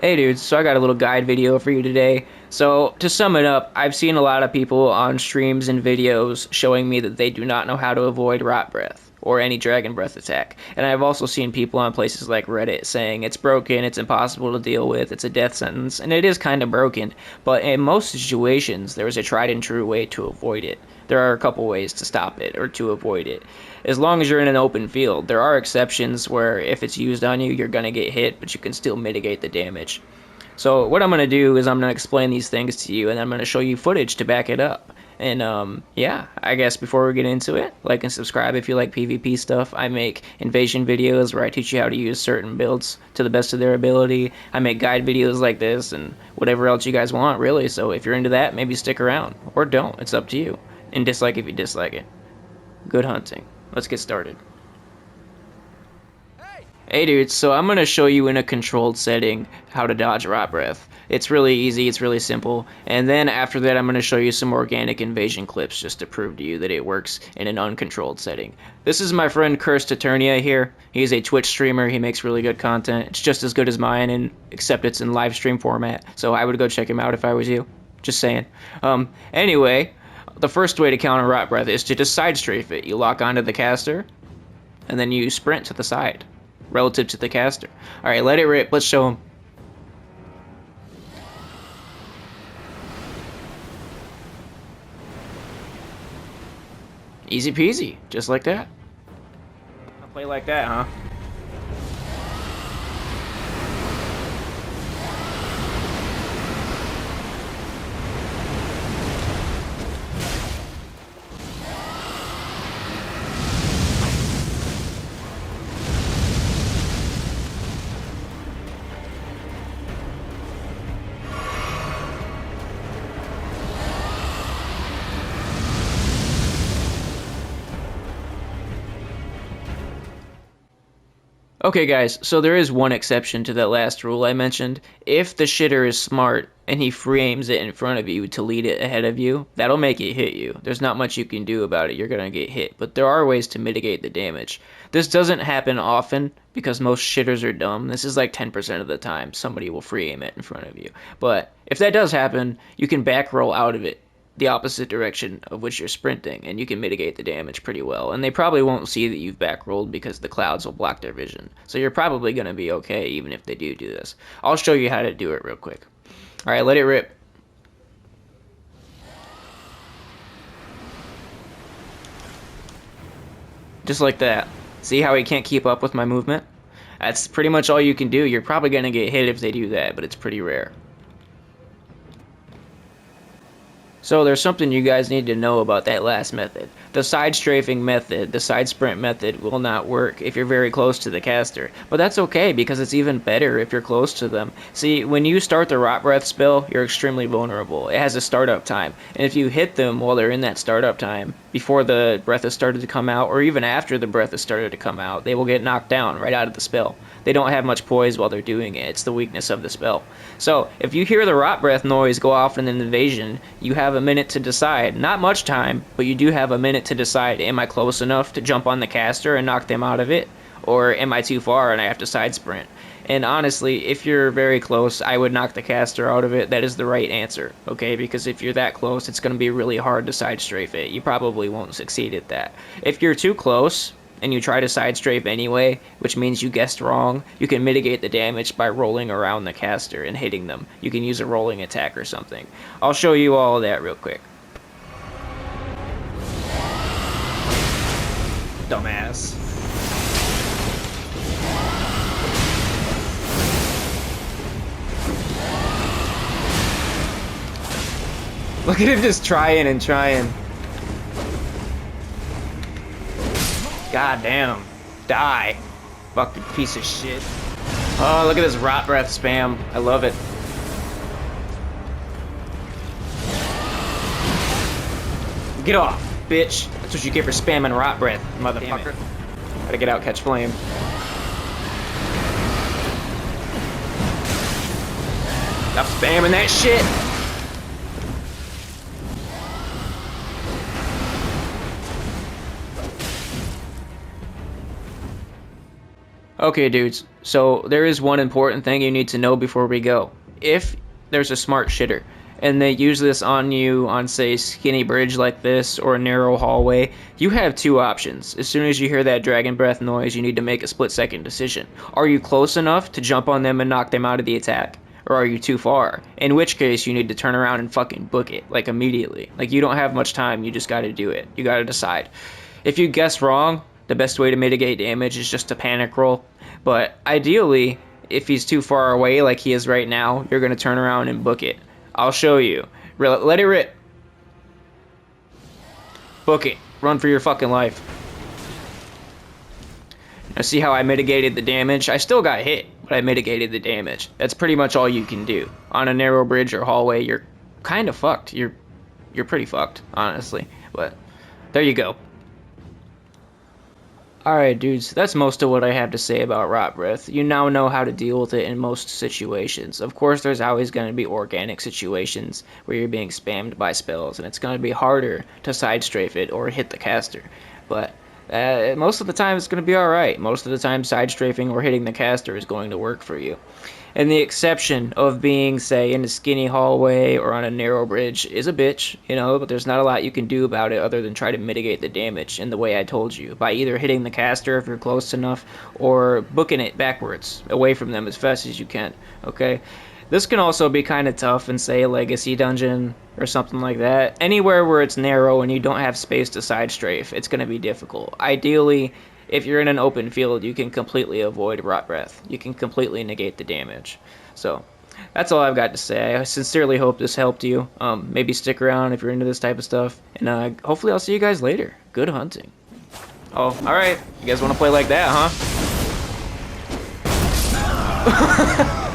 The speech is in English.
Hey dudes, so I got a little guide video for you today. So to sum it up, I've seen a lot of people on streams and videos showing me that they do not know how to avoid rot breath or any dragon breath attack. And I've also seen people on places like Reddit saying it's broken, it's impossible to deal with, it's a death sentence, and it is kind of broken. But in most situations, there is a tried and true way to avoid it. There are a couple ways to stop it or to avoid it. As long as you're in an open field, there are exceptions where if it's used on you, you're going to get hit, but you can still mitigate the damage. So what I'm going to do is I'm going to explain these things to you, and I'm going to show you footage to back it up. And yeah, I guess before we get into it, like and subscribe if you like PvP stuff. I make invasion videos where I teach you how to use certain builds to the best of their ability. I make guide videos like this and whatever else you guys want, really. So if you're into that, maybe stick around. Or don't. It's up to you. And dislike if you dislike it. Good hunting. Let's get started. Hey dudes, so I'm going to show you in a controlled setting how to dodge rot breath. It's really easy, it's really simple, and then after that I'm going to show you some organic invasion clips just to prove to you that it works in an uncontrolled setting. This is my friend Cursed Eternia here. He's a Twitch streamer, he makes really good content. It's just as good as mine, except it's in live stream format, so I would go check him out if I was you. Just saying. Anyway, the first way to counter rot breath is to just side strafe it. You lock onto the caster, and then you sprint to the side relative to the caster. Alright, let it rip. Let's show him. Easy peasy, just like that. I'll play like that, huh? Okay guys, so there is one exception to that last rule I mentioned. If the shitter is smart and he free aims it in front of you to lead it ahead of you, that'll make it hit you. There's not much you can do about it, you're gonna get hit, but there are ways to mitigate the damage. This doesn't happen often because most shitters are dumb. This is like 10% of the time somebody will free aim it in front of you. But if that does happen, you can back roll out of it the opposite direction of which you're sprinting, and you can mitigate the damage pretty well. And they probably won't see that you've back rolled because the clouds will block their vision. So you're probably going to be okay even if they do this. I'll show you how to do it real quick. Alright, let it rip. Just like that. See how he can't keep up with my movement? That's pretty much all you can do. You're probably going to get hit if they do that, but it's pretty rare. So there's something you guys need to know about that last method. The side strafing method, the side sprint method, will not work if you're very close to the caster. But that's okay, because it's even better if you're close to them. See, when you start the Rot Breath spell, you're extremely vulnerable. It has a startup time. And if you hit them while they're in that startup time, before the breath has started to come out, or even after the breath has started to come out, they will get knocked down right out of the spell. They don't have much poise while they're doing it. It's the weakness of the spell. So, if you hear the Rot Breath noise go off in an invasion, you have a minute to decide. Not much time, but you do have a minute to decide. Am I close enough to jump on the caster and knock them out of it? Or am I too far and I have to side sprint? And honestly, if you're very close, I would knock the caster out of it. That is the right answer, okay? Because if you're that close, it's going to be really hard to side strafe it. You probably won't succeed at that. If you're too close, and you try to side strafe anyway, which means you guessed wrong, you can mitigate the damage by rolling around the caster and hitting them. You can use a rolling attack or something. I'll show you all of that real quick. Dumbass. Look at him just trying and trying. God damn. Die. Fucking piece of shit. Oh, look at this Rot Breath spam. I love it. Get off, bitch. That's what you get for spamming Rot Breath, motherfucker. Gotta get out, catch flame. Stop spamming that shit. Okay, dudes, so there is one important thing you need to know before we go. If there's a smart shitter, and they use this on you on, say, skinny bridge like this, or a narrow hallway, you have two options. As soon as you hear that dragon breath noise, you need to make a split-second decision. Are you close enough to jump on them and knock them out of the attack? Or are you too far? In which case, you need to turn around and fucking book it, like immediately. Like, you don't have much time, you just gotta do it. You gotta decide. If you guess wrong, the best way to mitigate damage is just to panic roll. But ideally, if he's too far away like he is right now, you're gonna turn around and book it. I'll show you. Let it rip. Book it. Run for your fucking life. Now see how I mitigated the damage? I still got hit, but I mitigated the damage. That's pretty much all you can do. On a narrow bridge or hallway, you're kind of fucked. You're pretty fucked, honestly. But there you go. Alright, dudes, that's most of what I have to say about Rot Breath. You now know how to deal with it in most situations. Of course, there's always going to be organic situations where you're being spammed by spells, and it's going to be harder to side strafe it or hit the caster. But most of the time, it's going to be alright. Most of the time, side strafing or hitting the caster is going to work for you. And the exception of being, say, in a skinny hallway or on a narrow bridge is a bitch, you know, but there's not a lot you can do about it other than try to mitigate the damage in the way I told you, by either hitting the caster if you're close enough or booking it backwards, away from them as fast as you can, okay? This can also be kind of tough in, say, a legacy dungeon or something like that. Anywhere where it's narrow and you don't have space to side strafe, it's going to be difficult. Ideally, if you're in an open field, you can completely avoid Rot Breath. You can completely negate the damage. So, that's all I've got to say. I sincerely hope this helped you. Maybe stick around if you're into this type of stuff. And hopefully I'll see you guys later. Good hunting. Oh, alright. You guys want to play like that, huh?